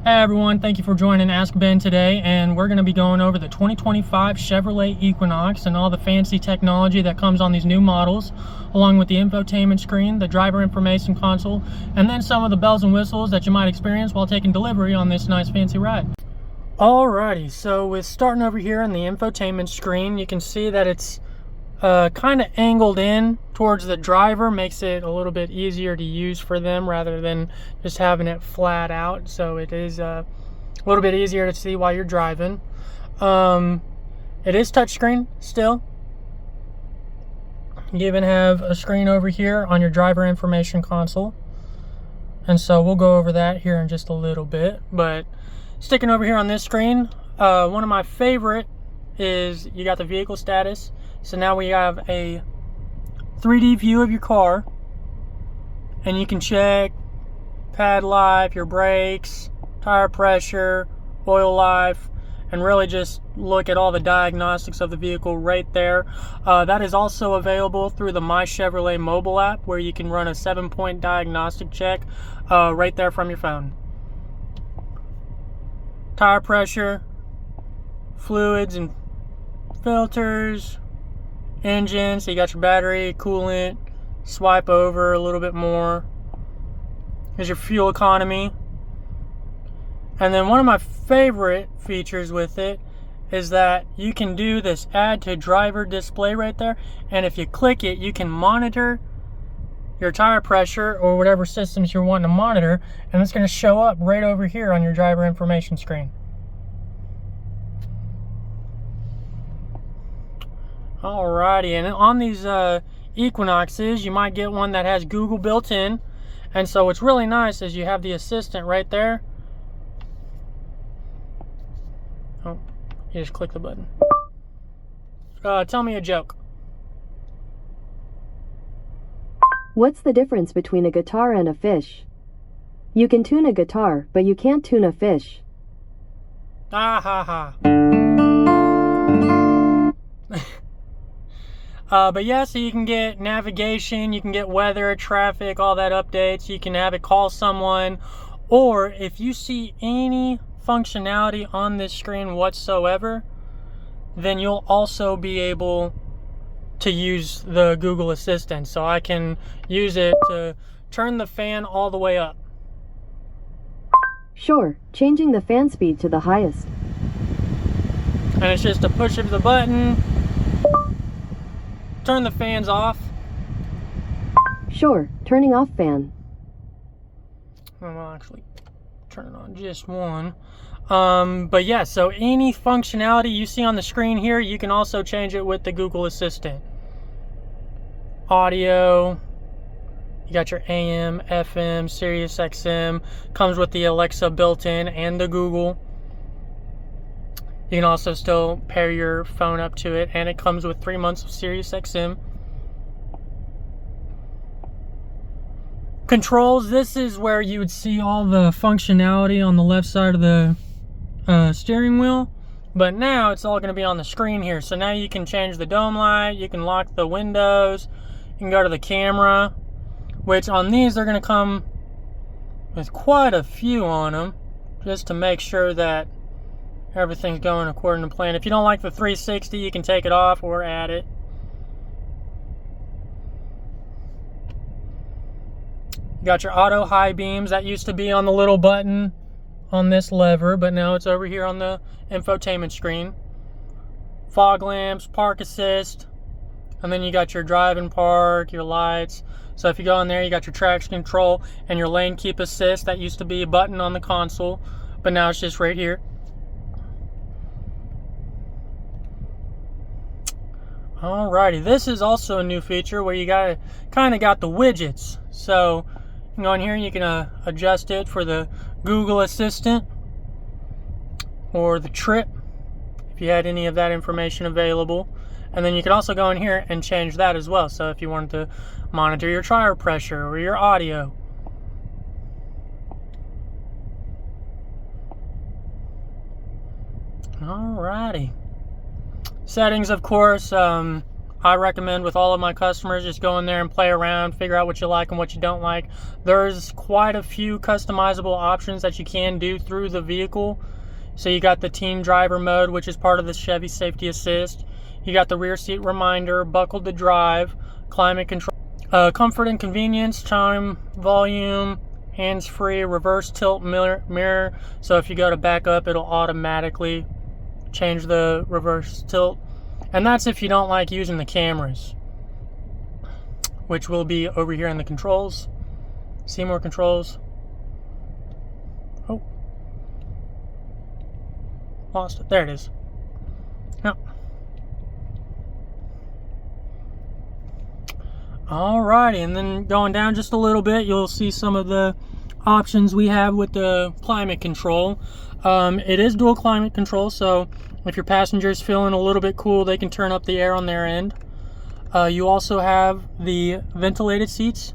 Hey everyone, thank you for joining Ask Ben today, and we're going to be going over the 2025 Chevrolet Equinox and all the fancy technology that comes on these new models, along with the infotainment screen, the driver information console, and then some of the bells and whistles that you might experience while taking delivery on this nice fancy ride. Alrighty, so with starting over here on the infotainment screen, you can see that it's kind of angled in towards the driver, makes it a little bit easier to use for them rather than just having it flat out. So it is a little bit easier to see while you're driving. It is touchscreen still. You even have a screen over here on your driver information console, and so we'll go over that here in just a little bit. But sticking over here on this screen, one of my favorite is you got the vehicle status. So now we have a 3D view of your car, and you can check pad life, your brakes, tire pressure, oil life, and really just look at all the diagnostics of the vehicle right there. That is also available through the My Chevrolet mobile app, where you can run a 7-point diagnostic check right there from your phone. Tire pressure, fluids and filters, engine, so you got your battery, coolant, swipe over a little bit more. Here's your fuel economy. And then one of my favorite features with it is that you can do this add to driver display right there, and if you click it, you can monitor your tire pressure or whatever systems you're wanting to monitor, and it's going to show up right over here on your driver information screen. Alrighty, and on these Equinoxes, you might get one that has Google built in, and so what's really nice is you have the assistant right there. Oh, you just click the button. Tell me a joke. What's the difference between a guitar and a fish? You can tune a guitar, but you can't tune a fish. Ah ha ha. But yeah, so you can get navigation, you can get weather, traffic, all that updates. You can have it call someone, or if you see any functionality on this screen whatsoever, then you'll also be able to use the Google Assistant. So I can use it to turn the fan all the way up. Sure, changing the fan speed to the highest. And it's just a push of the button. Turn the fans off. Sure, turning off fan. I'll actually turn it on just one. But yeah, so any functionality you see on the screen here, you can also change it with the Google Assistant. Audio, you got your AM, FM, Sirius XM, comes with the Alexa built in and the Google. You can also still pair your phone up to it, and it comes with 3 months of Sirius XM. Controls, this is where you would see all the functionality on the left side of the steering wheel, but now it's all going to be on the screen here. So now you can change the dome light, you can lock the windows, you can go to the camera, which on these they're going to come with quite a few on them, just to make sure that everything's going according to plan. If you don't like the 360, you can take it off or add it. You got your auto high beams. That used to be on the little button on this lever, but now it's over here on the infotainment screen. Fog lamps, park assist, and then you got your drive and park, your lights. So if you go in there, you got your traction control and your lane keep assist. That used to be a button on the console, but now it's just right here. Alrighty, this is also a new feature where you kind of got the widgets. So you can go in here and you can adjust it for the Google Assistant or the trip if you had any of that information available. And then you can also go in here and change that as well. So if you wanted to monitor your tire pressure or your audio. Alrighty. Settings, of course, I recommend with all of my customers, just go in there and play around, figure out what you like and what you don't like. There's quite a few customizable options that you can do through the vehicle. So you got the team driver mode, which is part of the Chevy Safety Assist. You got the rear seat reminder, buckle to drive, climate control, comfort and convenience, chime, volume, hands-free, reverse tilt mirror. So if you go to back up, it'll automatically change the reverse tilt. And that's if you don't like using the cameras, which will be over here in the controls. See more controls. Oh, lost it. There it is. Yep. Alrighty, and then going down just a little bit, you'll see some of the options we have with the climate control. It is dual climate control, so if your passenger's feeling a little bit cool, they can turn up the air on their end. You also have the ventilated seats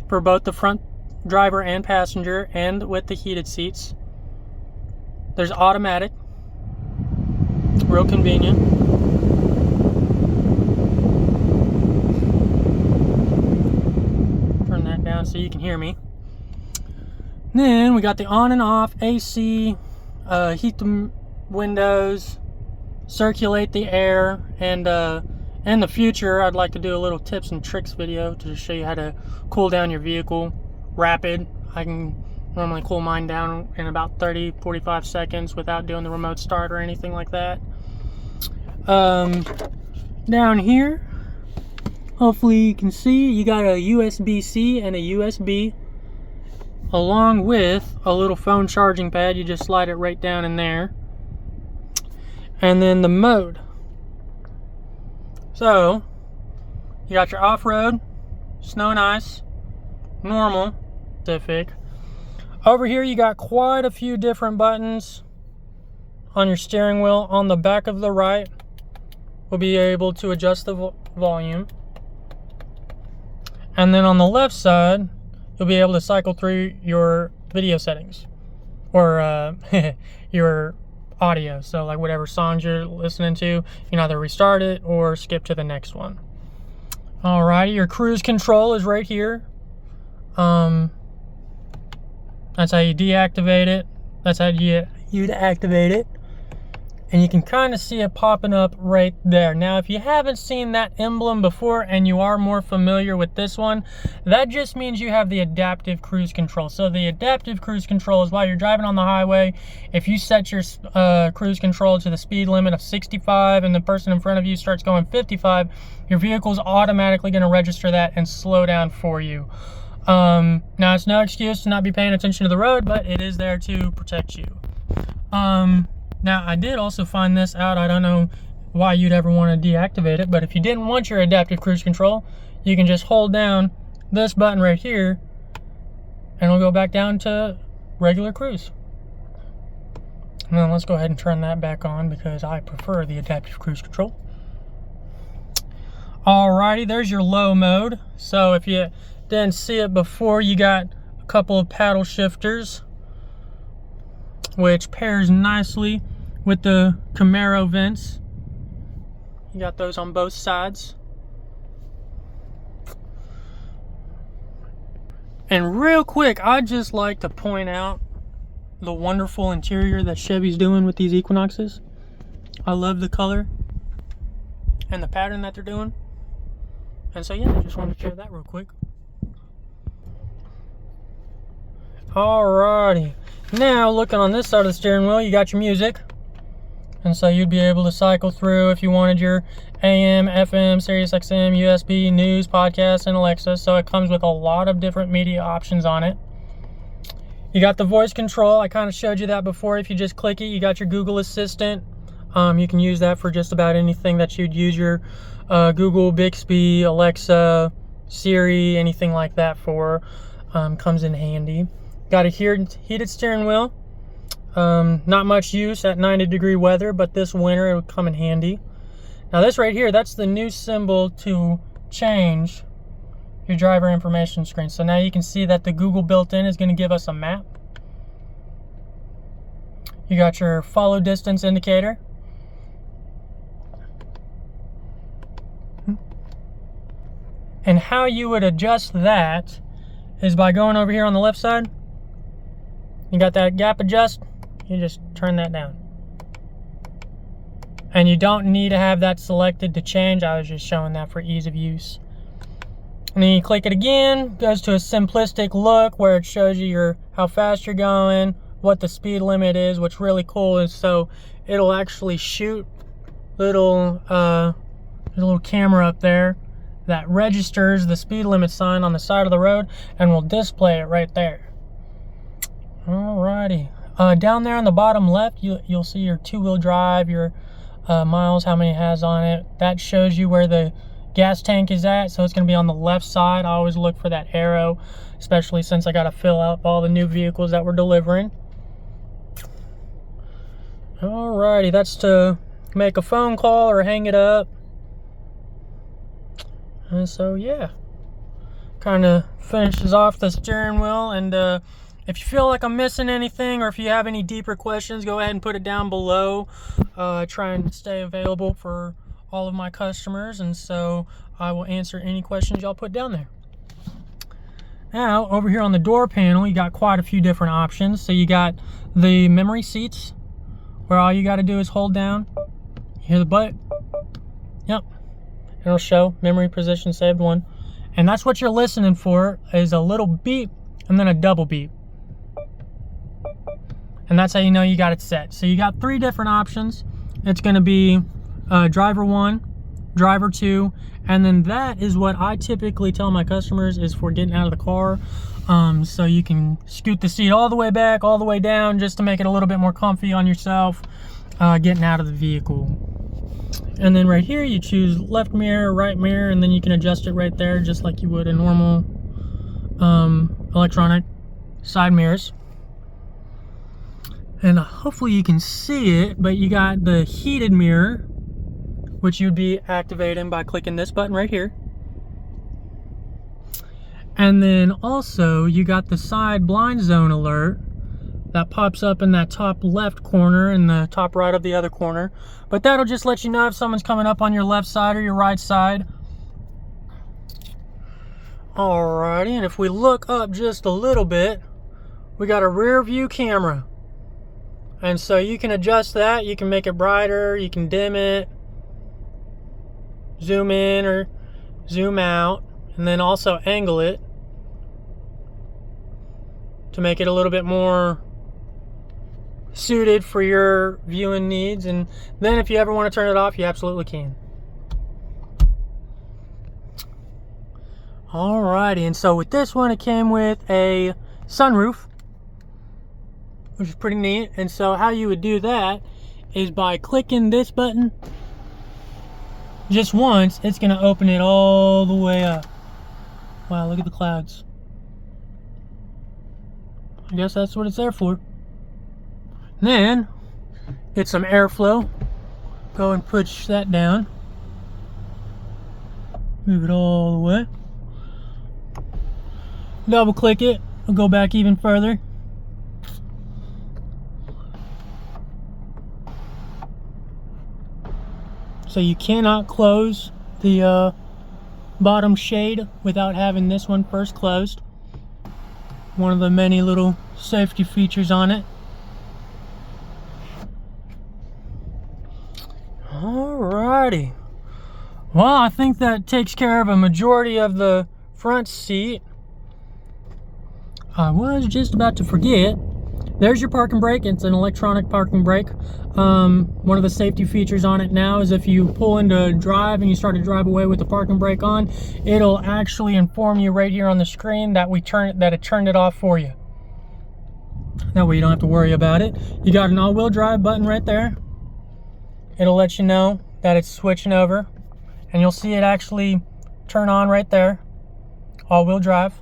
for both the front driver and passenger, and with the heated seats. There's automatic, real convenient. Turn that down so you can hear me. Then we got the on and off AC, heat the windows, circulate the air, and in the future I'd like to do a little tips and tricks video to show you how to cool down your vehicle rapid. I can normally cool mine down in about 30-45 seconds without doing the remote start or anything like that. Down here, hopefully you can see, you got a USB-C and a USB, along with a little phone charging pad. You just slide it right down in there. And then the mode. So you got your off-road, snow and ice, normal, Pacific. Over here you got quite a few different buttons on your steering wheel. On the back of the right, we'll be able to adjust the volume. And then on the left side, you'll be able to cycle through your video settings, or your audio. So like whatever songs you're listening to, you can either restart it or skip to the next one. Alrighty, your cruise control is right here. That's how you deactivate it. That's how you'd activate it. And you can kind of see it popping up right there. Now, if you haven't seen that emblem before and you are more familiar with this one, that just means you have the adaptive cruise control. So the adaptive cruise control is while you're driving on the highway, if you set your cruise control to the speed limit of 65 and the person in front of you starts going 55, your vehicle's automatically going to register that and slow down for you. Now, it's no excuse to not be paying attention to the road, but it is there to protect you. Now, I did also find this out. I don't know why you'd ever want to deactivate it, but if you didn't want your adaptive cruise control, you can just hold down this button right here, and it'll go back down to regular cruise. And then let's go ahead and turn that back on because I prefer the adaptive cruise control. Alrighty, there's your low mode. So if you didn't see it before, you got a couple of paddle shifters, which pairs nicely with the Camaro vents. You got those on both sides. And real quick, I'd just like to point out the wonderful interior that Chevy's doing with these Equinoxes. I love the color and the pattern that they're doing. And so yeah, I just wanted to share that real quick. Alrighty. Now, looking on this side of the steering wheel, you got your music. And so you'd be able to cycle through if you wanted your AM, FM, Sirius XM, USB, news, podcasts, and Alexa. So it comes with a lot of different media options on it. You got the voice control. I kind of showed you that before. If you just click it, you got your Google Assistant. You can use that for just about anything that you'd use your Google, Bixby, Alexa, Siri, anything like that for. Comes in handy. Got a heated steering wheel. Not much use at 90-degree weather, but this winter it would come in handy. Now this right here, that's the new symbol to change your driver information screen. So now you can see that the Google built-in is going to give us a map. You got your follow distance indicator. how you would adjust that is by going over here on the left side. You got that gap adjust, you just turn that down. And you don't need to have that selected to change. I was just showing that for ease of use. And then you click it again, goes to a simplistic look where it shows you how fast you're going, what the speed limit is. What's really cool is so it'll actually shoot there's a little camera up there that registers the speed limit sign on the side of the road and will display it right there. Alrighty. Down there on the bottom left, you'll see your two-wheel drive, your miles, how many it has on it. That shows you where the gas tank is at, so it's going to be on the left side. I always look for that arrow, especially since I got to fill out all the new vehicles that we're delivering. Alrighty, that's to make a phone call or hang it up. And so yeah, kind of finishes off the steering wheel. And if you feel like I'm missing anything, or if you have any deeper questions, go ahead and put it down below. Try and stay available for all of my customers, and so I will answer any questions y'all put down there. Now over here on the door panel, you got quite a few different options. So you got the memory seats, where all you got to do is hold down, you hear the button, yep, it'll show memory position saved 1, and that's what you're listening for, is a little beep and then a double beep. And that's how you know you got it set. So you got 3 different options. It's going to be driver 1, driver 2, and then that is what I typically tell my customers is for getting out of the car. So you can scoot the seat all the way back, all the way down, just to make it a little bit more comfy on yourself, getting out of the vehicle. And then right here you choose left mirror, right mirror, and then you can adjust it right there just like you would a normal electronic side mirrors. And hopefully you can see it, but you got the heated mirror, which you'd be activating by clicking this button right here. And then also you got the side blind zone alert that pops up in that top left corner and the top right of the other corner. But that'll just let you know if someone's coming up on your left side or your right side. Alrighty, and if we look up just a little bit, we got a rear view camera. And so you can adjust that, you can make it brighter, you can dim it, zoom in or zoom out, and then also angle it to make it a little bit more suited for your viewing needs. And then if you ever want to turn it off, you absolutely can. Alrighty, and so with this one, it came with a sunroof, which is pretty neat. And so how you would do that is by clicking this button just once, it's going to open it all the way up. Wow, look at the clouds. I guess that's what it's there for. And then get some airflow, go and push that down, move it all the way, double click it, we'll go back even further. So you cannot close the bottom shade without having this one first closed. One of the many little safety features on it. Alrighty. Well, I think that takes care of a majority of the front seat. I was just about to forget. There's your parking brake. It's an electronic parking brake. One of the safety features on it now is if you pull into drive and you start to drive away with the parking brake on, it'll actually inform you right here on the screen that it turned it off for you. That way you don't have to worry about it. You got an all-wheel drive button right there. It'll let you know that it's switching over, and you'll see it actually turn on right there. All-wheel drive.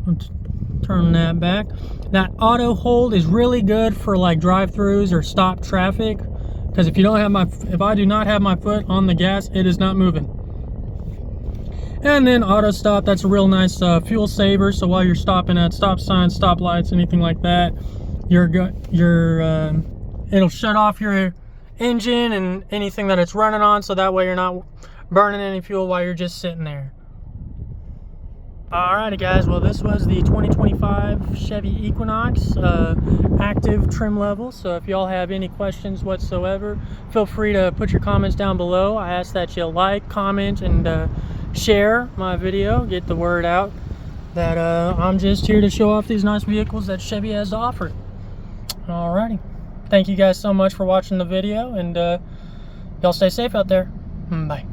Let's turn that back. That auto hold is really good for like drive-throughs or stop traffic, because if I do not have my foot on the gas, it is not moving. And then auto stop, that's a real nice fuel saver. So while you're stopping at stop signs, stop lights, anything like that, it'll shut off your engine and anything that it's running on, so that way you're not burning any fuel while you're just sitting there. Alrighty guys, well this was the 2025 Chevy Equinox active trim level. So if y'all have any questions whatsoever, feel free to put your comments down below. I ask that you like, comment, and share my video, get the word out that I'm just here to show off these nice vehicles that Chevy has to offer. Alrighty, thank you guys so much for watching the video, and y'all stay safe out there. Bye.